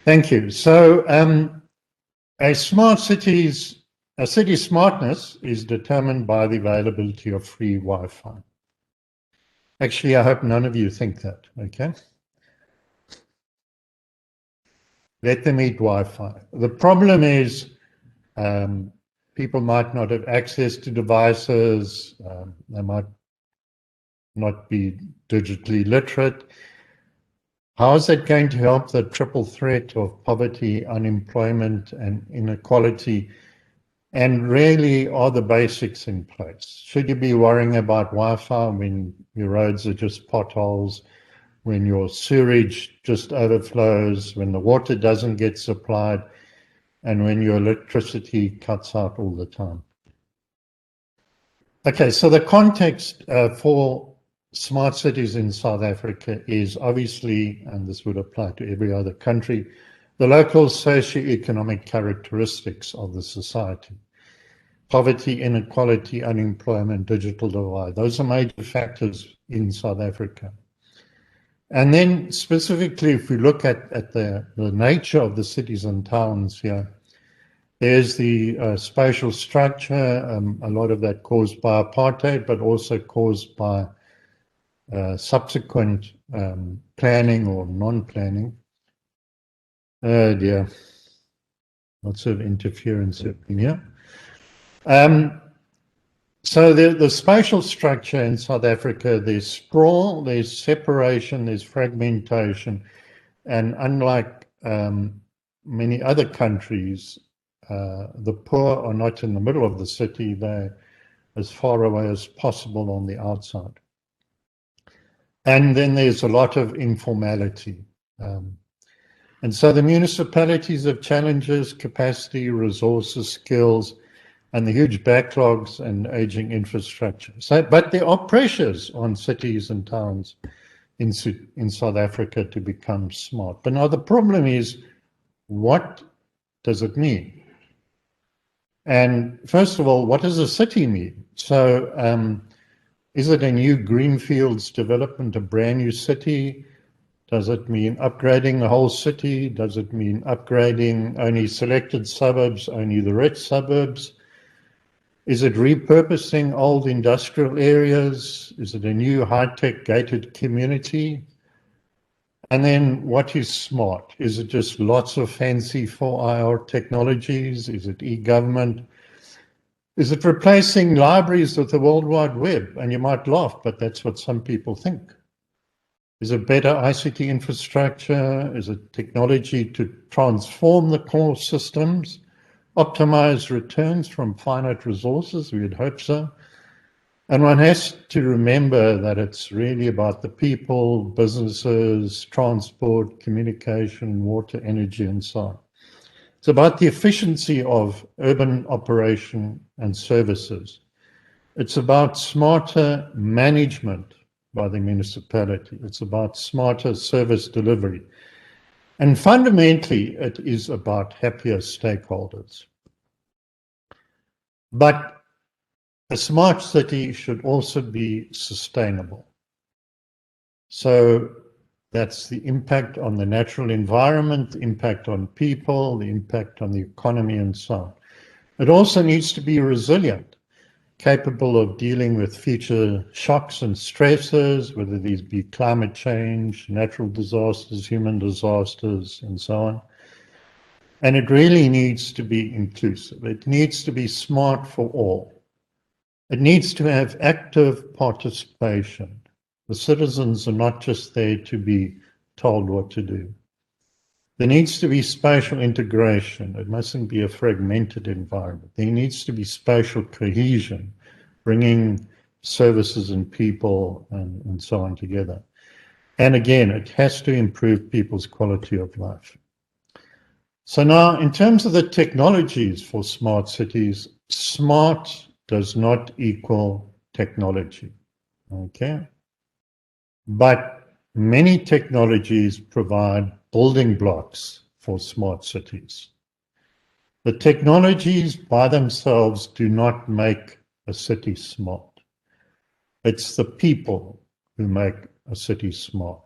Thank you. So a city's smartness is determined by the availability of free Wi-Fi. Actually, I hope none of you think that, okay? Let them eat Wi-Fi. The problem is people might not have access to devices, they might not be digitally literate. How is that going to help the triple threat of poverty, unemployment, and inequality? And really, are the basics in place? Should you be worrying about Wi-Fi when your roads are just potholes, when your sewage just overflows, when the water doesn't get supplied, and when your electricity cuts out all the time? Okay, so the context for smart cities in South Africa is obviously, and this would apply to every other country, the local socio-economic characteristics of the society. Poverty, inequality, unemployment, digital divide. Those are major factors in South Africa. And then specifically, if we look at the nature of the cities and towns here, there's the spatial structure, a lot of that caused by apartheid, but also caused by subsequent planning or non-planning. Oh dear, lots of interference in here. So the spatial structure in South Africa, there's sprawl, there's separation, there's fragmentation, and unlike many other countries, the poor are not in the middle of the city, they're as far away as possible on the outside. And then there's a lot of informality. And so the municipalities have challenges, capacity, resources, skills, and the huge backlogs and aging infrastructure. So, but there are pressures on cities and towns in South Africa to become smart. But now the problem is, what does it mean? And first of all, what does a city mean? So is it a new greenfields development, a brand new city? Does it mean upgrading the whole city? Does it mean upgrading only selected suburbs, only the rich suburbs? Is it repurposing old industrial areas? Is it a new high-tech gated community? And then what is smart? Is it just lots of fancy 4IR technologies? Is it e-government? Is it replacing libraries with the World Wide Web? And you might laugh, but that's what some people think. Is it better ICT infrastructure? Is it technology to transform the core systems? Optimize returns from finite resources? We would hope so. And one has to remember that it's really about the people, businesses, transport, communication, water, energy, and so on. It's about the efficiency of urban operation and services. It's about smarter management by the municipality. It's about smarter service delivery. And fundamentally, it is about happier stakeholders. But a smart city should also be sustainable. So that's the impact on the natural environment, the impact on people, the impact on the economy, and so on. It also needs to be resilient, capable of dealing with future shocks and stresses, whether these be climate change, natural disasters, human disasters, and so on. And it really needs to be inclusive. It needs to be smart for all. It needs to have active participation. The citizens are not just there to be told what to do. There needs to be spatial integration. It mustn't be a fragmented environment. There needs to be spatial cohesion, bringing services and people and so on together. And again, it has to improve people's quality of life. So now, in terms of the technologies for smart cities, smart does not equal technology, okay? But many technologies provide building blocks for smart cities. The technologies by themselves do not make a city smart. It's the people who make a city smart.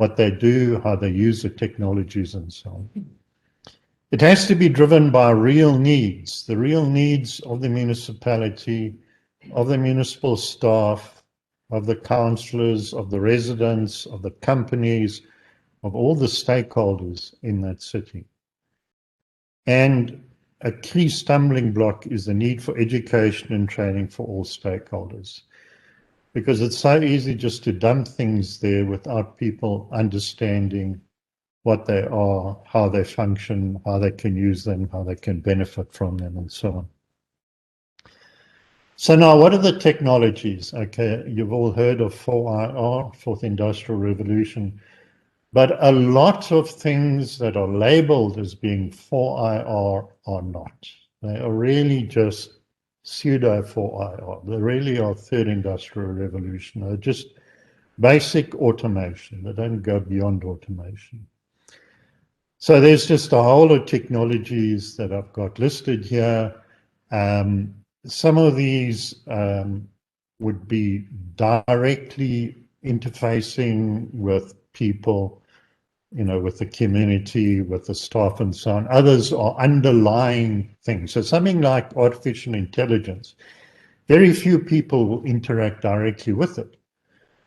what they do, how they use the technologies, and so on. It has to be driven by real needs, the real needs of the municipality, of the municipal staff, of the councillors, of the residents, of the companies, of all the stakeholders in that city. And a key stumbling block is the need for education and training for all stakeholders. Because it's so easy just to dump things there without people understanding what they are, how they function, how they can use them, how they can benefit from them, and so on. So now, what are the technologies? Okay, you've all heard of 4IR, Fourth Industrial Revolution, but a lot of things that are labeled as being 4IR are not. They are really just pseudo 4IR. They really are Third Industrial Revolution. They're just basic automation. They don't go beyond automation. So there's just a whole lot of technologies that I've got listed here. Some of these would be directly interfacing with people, you know, with the community, with the staff and so on. Others are underlying things. So something like artificial intelligence, very few people will interact directly with it,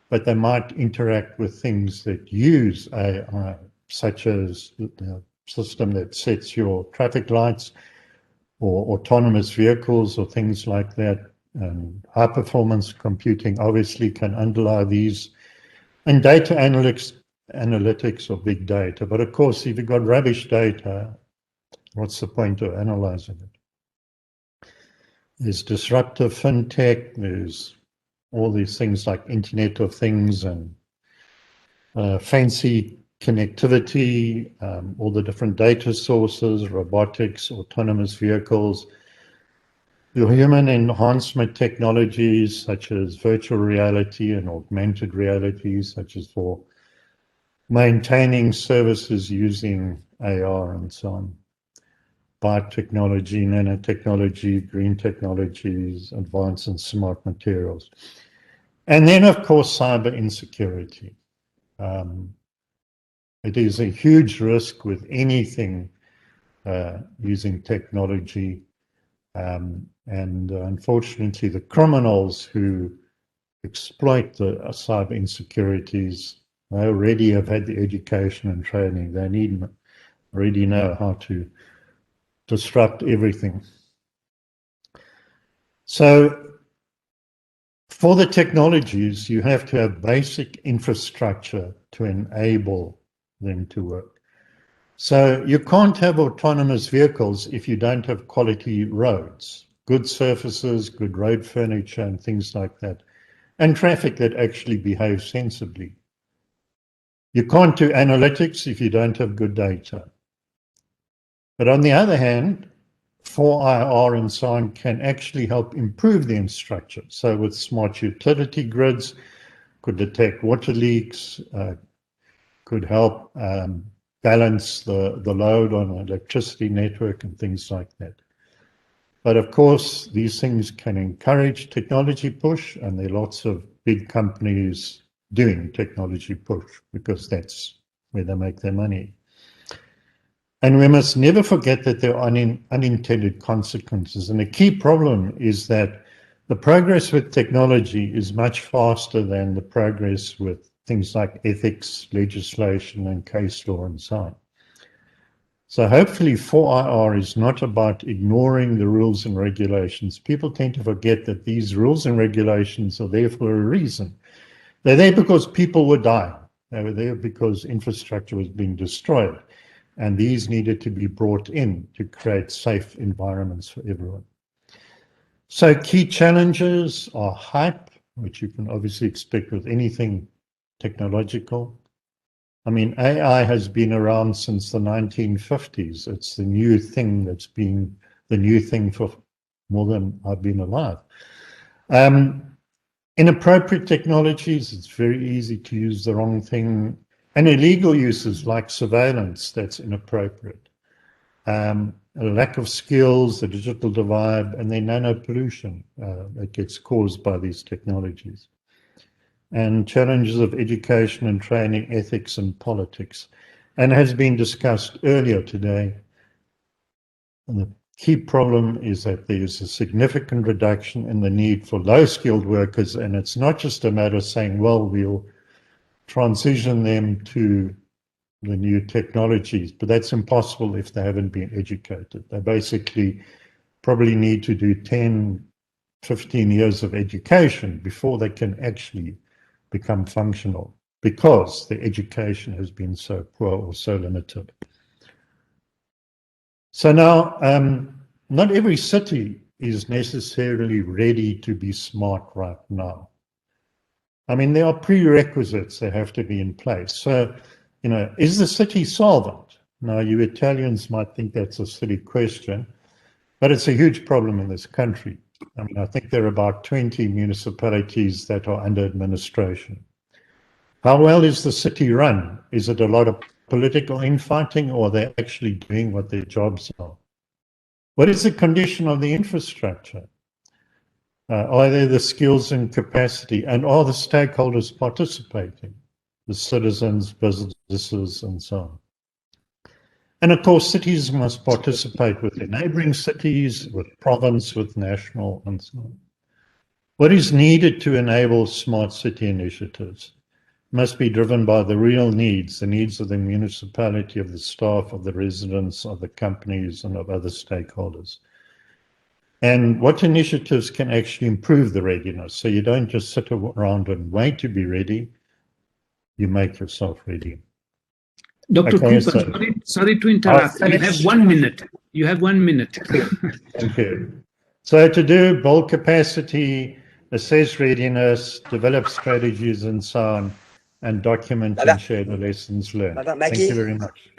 but they might interact with things that use AI, such as the system that sets your traffic lights, or autonomous vehicles, or things like that. High performance computing obviously can underlie these, and data analytics or big data. But of course, if you've got rubbish data, what's the point of analyzing it? There's disruptive fintech, there's all these things like Internet of Things and fancy connectivity, all the different data sources, robotics, autonomous vehicles, the human enhancement technologies such as virtual reality and augmented reality, such as for maintaining services using AR and so on, biotechnology, nanotechnology, green technologies, advanced and smart materials. And then, of course, cyber insecurity. It is a huge risk with anything using technology. And unfortunately, the criminals who exploit the cyber insecurities, they already have had the education and training. They already know how to disrupt everything. So for the technologies, you have to have basic infrastructure to enable them to work. So you can't have autonomous vehicles if you don't have quality roads, good surfaces, good road furniture, and things like that, and traffic that actually behaves sensibly. You can't do analytics if you don't have good data. But on the other hand, 4IR and so on can actually help improve the infrastructure. So with smart utility grids, could detect water leaks, could help balance the load on an electricity network and things like that. But of course, these things can encourage technology push, and there are lots of big companies doing technology push because that's where they make their money. And we must never forget that there are unintended consequences. And the key problem is that the progress with technology is much faster than the progress with things like ethics, legislation, and case law, and so on. So hopefully 4IR is not about ignoring the rules and regulations. People tend to forget that these rules and regulations are there for a reason. They're there because people were dying. They were there because infrastructure was being destroyed. And these needed to be brought in to create safe environments for everyone. So key challenges are hype, which you can obviously expect with anything technological. I mean, AI has been around since the 1950s. It's the new thing that's been the new thing for more than I've been alive. Inappropriate technologies, it's very easy to use the wrong thing. And illegal uses like surveillance, that's inappropriate. A lack of skills, the digital divide, and then nano pollution that gets caused by these technologies. and challenges of education and training, ethics and politics, and has been discussed earlier today. And the key problem is that there is a significant reduction in the need for low-skilled workers, and it's not just a matter of saying, well, we'll transition them to the new technologies, but that's impossible if they haven't been educated. They basically probably need to do 10, 15 years of education before they can actually become functional, because the education has been so poor or so limited. So now, not every city is necessarily ready to be smart right now. I mean, there are prerequisites that have to be in place. So, you know, is the city solvent? Now, you Italians might think that's a silly question, but it's a huge problem in this country. I mean, I think there are about 20 municipalities that are under administration. How well is the city run? Is it a lot of political infighting, or are they actually doing what their jobs are? What is the condition of the infrastructure? Are there the skills and capacity, and are the stakeholders participating? The citizens, businesses, and so on. And of course, cities must participate with their neighboring cities, with province, with national, and so on. What is needed to enable smart city initiatives must be driven by the real needs, the needs of the municipality, of the staff, of the residents, of the companies, and of other stakeholders. And what initiatives can actually improve the readiness? So you don't just sit around and wait to be ready, you make yourself ready. Dr. Okay, Cooper, sorry to interrupt. You have 1 minute. You have 1 minute. Thank you. So to do, build capacity, assess readiness, develop strategies and so on, and document and share the lessons learned. Thank you very much.